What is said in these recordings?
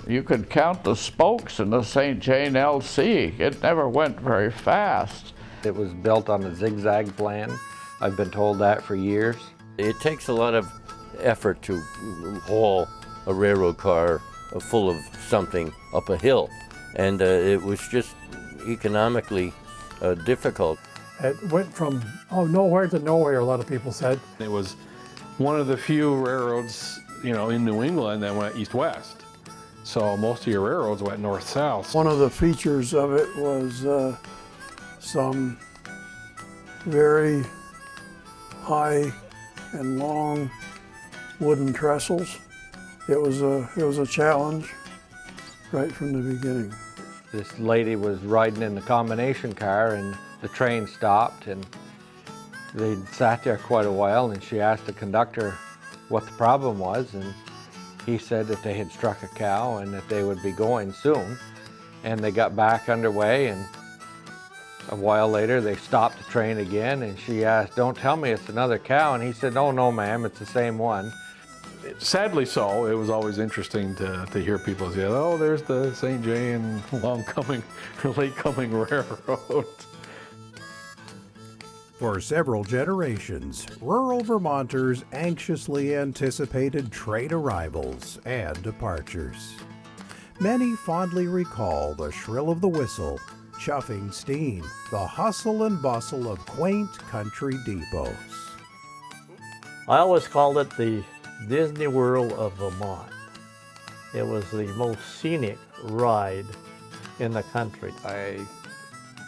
You could count the spokes in the St. Jane LC. It never went very fast. It was built on a zigzag plan. I've been told that for years. It takes a lot of effort to haul a railroad car full of something up a hill, and it was just economically difficult. It went from nowhere to nowhere, a lot of people said. It was one of the few railroads, you know, in New England that went east-west. So most of your railroads went north-south. One of the features of it was some very high and long wooden trestles. It was a challenge right from the beginning. This lady was riding in the combination car and the train stopped, and they sat there quite a while, and she asked the conductor what the problem was, and he said that they had struck a cow and that they would be going soon. And they got back underway, and a while later they stopped the train again, and she asked, "Don't tell me it's another cow," and he said, "Oh no ma'am, it's the same one." Sadly so, it was always interesting to hear people say, "Oh, there's the St. Jane late-coming railroad." For several generations, rural Vermonters anxiously anticipated train arrivals and departures. Many fondly recall the shrill of the whistle, chuffing steam, the hustle and bustle of quaint country depots. I always called it the Disney World of Vermont. It was the most scenic ride in the country. I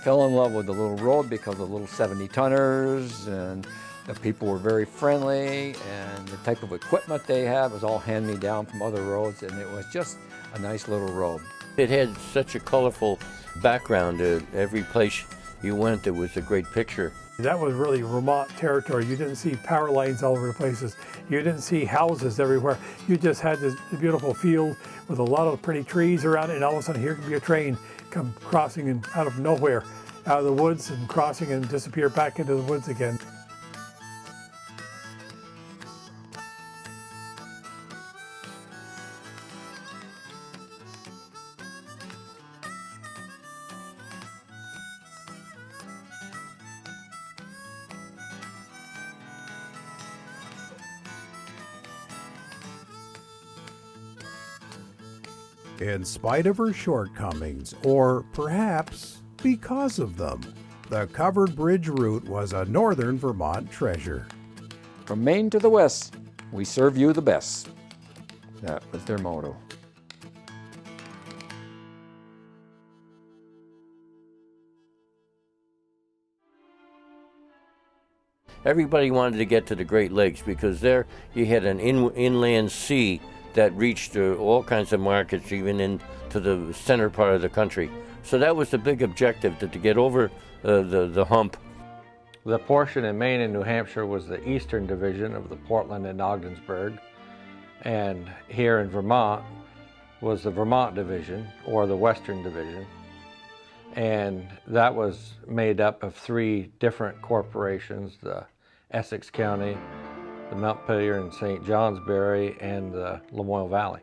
fell in love with the little road because of the little 70-tonners, and the people were very friendly, and the type of equipment they had was all hand-me-down from other roads, and it was just a nice little road. It had such a colorful background. Every place you went, it was a great picture. That was really Vermont territory. You didn't see power lines all over the places. You didn't see houses everywhere. You just had this beautiful field with a lot of pretty trees around it, and all of a sudden here could be a train come crossing in out of nowhere, out of the woods, and crossing and disappear back into the woods again. In spite of her shortcomings, or perhaps because of them, the covered bridge route was a northern Vermont treasure. From Maine to the west, we serve you the best. That was their motto. Everybody wanted to get to the Great Lakes because there you had an inland sea that reached all kinds of markets, even into the center part of the country. So that was the big objective, to get over the hump. The portion in Maine and New Hampshire was the eastern division of the Portland and Ogdensburg, and here in Vermont was the Vermont division, or the western division, and that was made up of 3 different corporations: the Essex County, the Montpelier and St. Johnsbury, and the Lamoille Valley.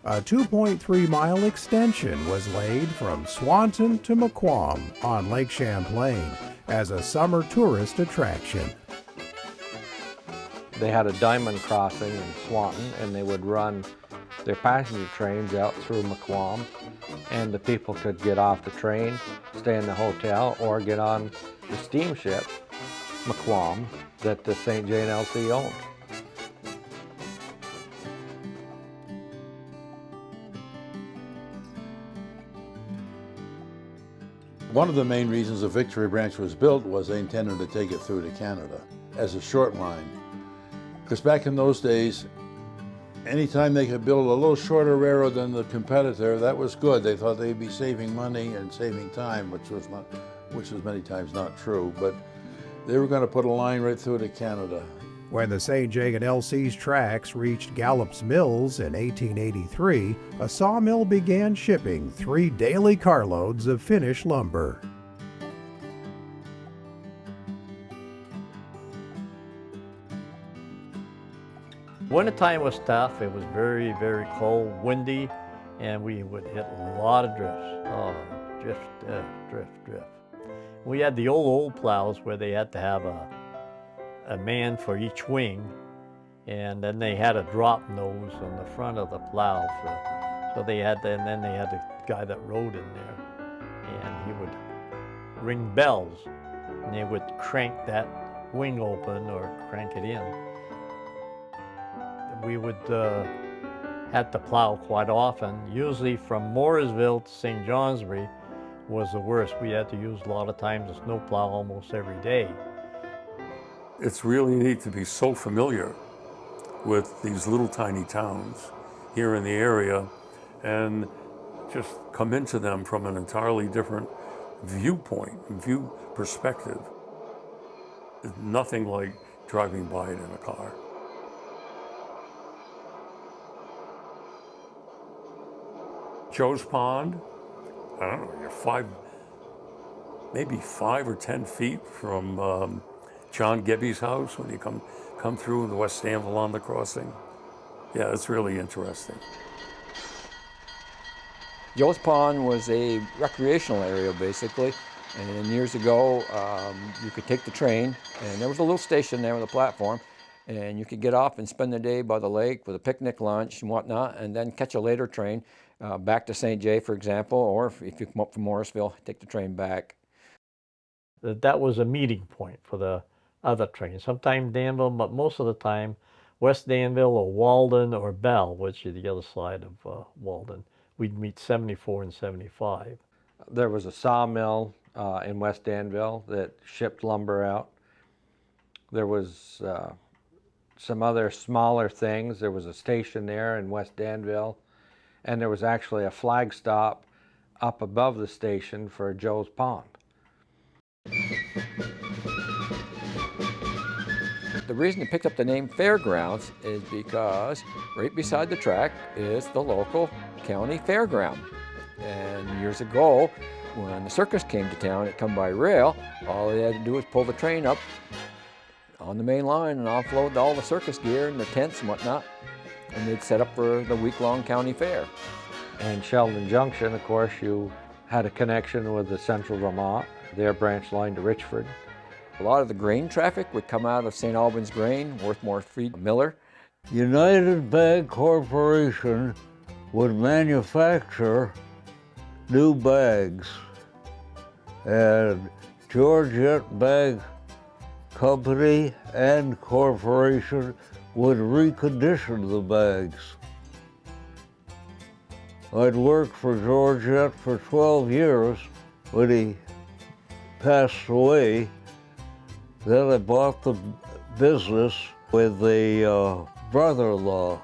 A 2.3-mile extension was laid from Swanton to Maquam on Lake Champlain as a summer tourist attraction. They had a diamond crossing in Swanton, and they would run their passenger trains out through Maquam, and the people could get off the train, stay in the hotel, or get on the steamship, Maquam, that the St. Jane LC owned. One of the main reasons the Victory Branch was built was they intended to take it through to Canada as a short line. Because back in those days, anytime they could build a little shorter railroad than the competitor, that was good. They thought they'd be saving money and saving time, which was many times not true, but they were going to put a line right through to Canada. When the St. Jane LC's tracks reached Gallup's Mills in 1883, a sawmill began shipping 3 daily carloads of finished lumber. Wintertime was tough. It was very, very cold, windy, and we would hit a lot of drifts. Oh, drift, drift. We had the old plows where they had to have a man for each wing, and then they had a drop nose on the front of the plow. So they had to, and then they had the guy that rode in there, and he would ring bells, and they would crank that wing open or crank it in. We would have to plow quite often. Usually from Mooresville to St. Johnsbury was the worst. We had to use a lot of times a snow plow almost every day. It's really neat to be so familiar with these little tiny towns here in the area and just come into them from an entirely different viewpoint, view perspective. It's nothing like driving by it in a car. Joe's Pond, I don't know, you're maybe 5 or 10 feet from John Gebby's house when you come through the West Danville on the crossing. Yeah, it's really interesting. Joe's Pond was a recreational area, basically. And years ago, you could take the train, and there was a little station there with a platform, and you could get off and spend the day by the lake with a picnic lunch and whatnot, and then catch a later train back to St. Jay, for example, or if you come up from Morrisville, take the train back. That was a meeting point for the other trains. Sometimes Danville, but most of the time, West Danville or Walden or Bell, which is the other side of Walden. We'd meet 74 and 75. There was a sawmill in West Danville that shipped lumber out. There was some other smaller things. There was a station there in West Danville, and there was actually a flag stop up above the station for Joe's Pond. The reason it picked up the name Fairgrounds is because right beside the track is the local county fairground. And years ago, when the circus came to town, it come by rail, all they had to do was pull the train up on the main line and offload all the circus gear and the tents and whatnot, and they'd set up for the week-long county fair. And Sheldon Junction, of course, you had a connection with the Central Vermont, their branch line to Richford. A lot of the grain traffic would come out of St. Albans Grain, Worthmore Feed Miller. United Bag Corporation would manufacture new bags, and Georgette Bag Company and Corporation would recondition the bags. I'd worked for Georgette for 12 years. When he passed away, then I bought the business with a brother-in-law.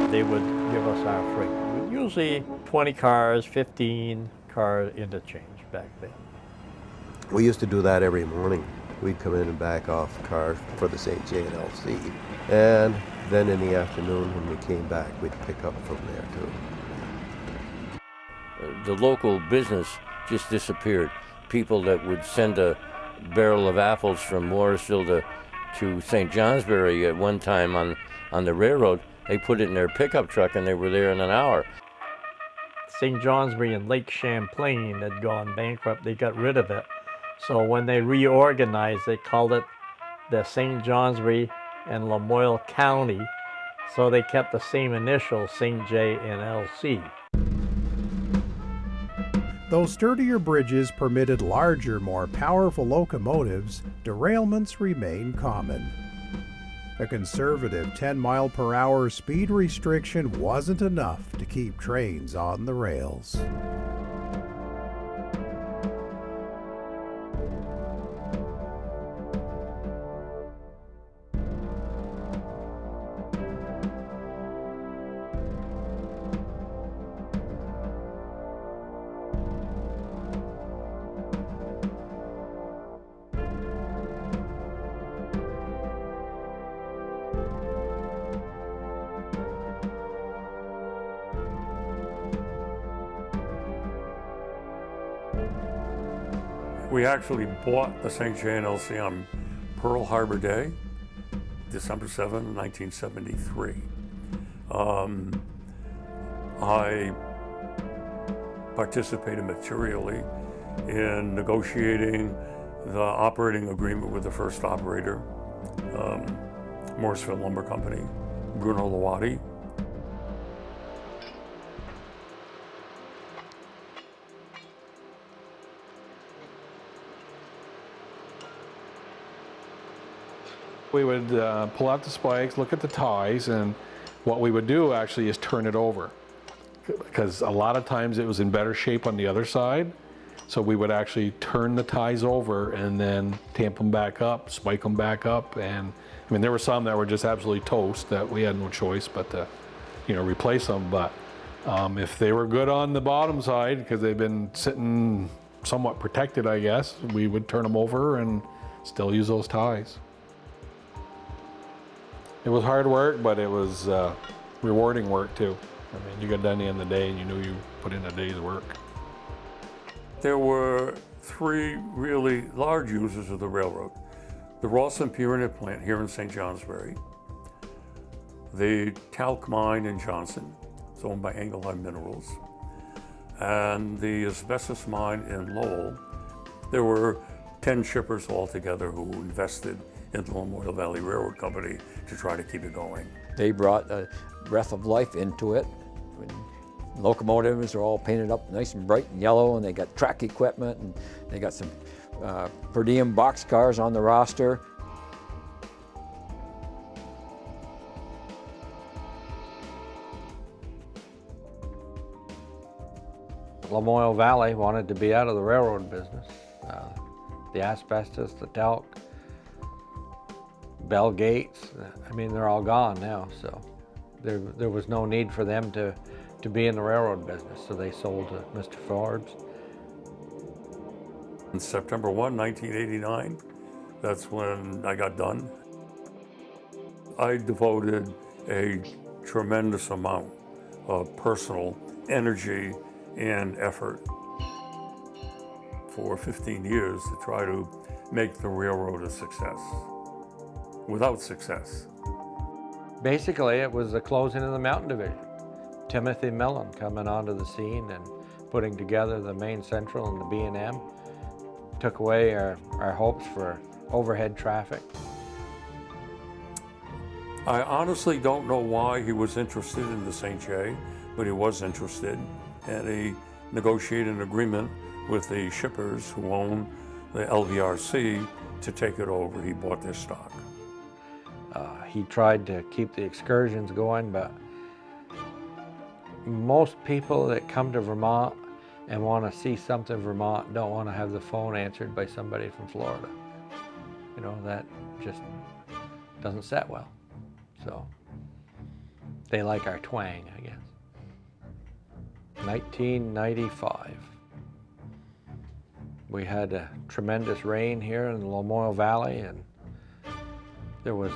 They would give us our freight. Usually 20 cars, 15 car interchange back then. We used to do that every morning. We'd come in and back off cars for the St. J and LC. And then in the afternoon when we came back, we'd pick up from there too. The local business just disappeared. People that would send a barrel of apples from Morrisville to St. Johnsbury at one time on the railroad, they put it in their pickup truck and they were there in an hour. St. Johnsbury and Lake Champlain had gone bankrupt. They got rid of it. So when they reorganized, they called it the St. Johnsbury and Lamoille County. So they kept the same initials, St. J and LC. Though sturdier bridges permitted larger, more powerful locomotives, derailments remain common. A conservative 10-mile-per-hour speed restriction wasn't enough to keep trains on the rails. We actually bought the St. J and LC on Pearl Harbor Day, December 7, 1973. I participated materially in negotiating the operating agreement with the first operator, Morrisville Lumber Company, Bruno Lawati. We would pull out the spikes, look at the ties, and what we would do actually is turn it over. Because a lot of times it was in better shape on the other side. So we would actually turn the ties over and then tamp them back up, spike them back up. And I mean, there were some that were just absolutely toast that we had no choice but to, replace them. But if they were good on the bottom side, because they've been sitting somewhat protected, I guess, we would turn them over and still use those ties. It was hard work, but it was rewarding work too. I mean, you got done at the end of the day and you knew you put in a day's work. There were three really large users of the railroad. The Rawson Pyramid plant here in St. Johnsbury, the talc mine in Johnson, it's owned by Engelheim Minerals, and the asbestos mine in Lowell. There were 10 shippers altogether who invested in the Lamoille Valley Railroad Company to try to keep it going. They brought a breath of life into it. Locomotives are all painted up nice and bright and yellow, and they got track equipment, and they got some per diem boxcars on the roster. Lamoille Valley wanted to be out of the railroad business. The asbestos, the talc, bell gates, I mean, they're all gone now, so there was no need for them to be in the railroad business, so they sold to Mr. Forbes. On September 1, 1989, that's when I got done. I devoted a tremendous amount of personal energy and effort for 15 years to try to make the railroad a success, without success. Basically, it was the closing of the Mountain Division. Timothy Mellon coming onto the scene and putting together the Maine Central and the B&M took away our hopes for overhead traffic. I honestly don't know why he was interested in the St. J, but he was interested, and he negotiated an agreement with the shippers who own the LVRC to take it over. He bought their stock. He tried to keep the excursions going, but most people that come to Vermont and want to see something Vermont don't want to have the phone answered by somebody from Florida. That just doesn't set well. So they like our twang, I guess. 1995. We had a tremendous rain here in the Lamoille Valley, and there was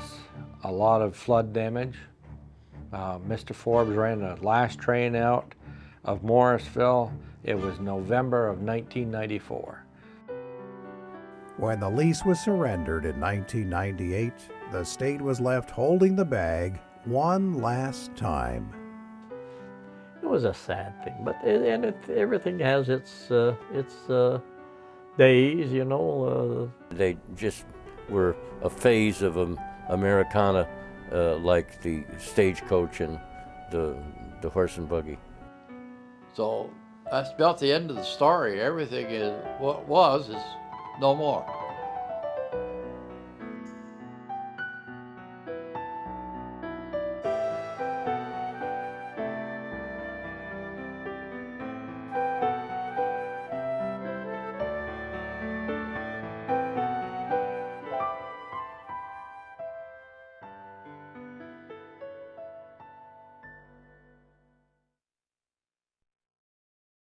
a lot of flood damage. Mr. Forbes ran the last train out of Morrisville. It was November of 1994. When the lease was surrendered in 1998, the state was left holding the bag one last time. It was a sad thing, but everything has its days, They just were a phase of Americana, like the stagecoach and the horse and buggy. So that's about the end of the story. Everything is what was is no more.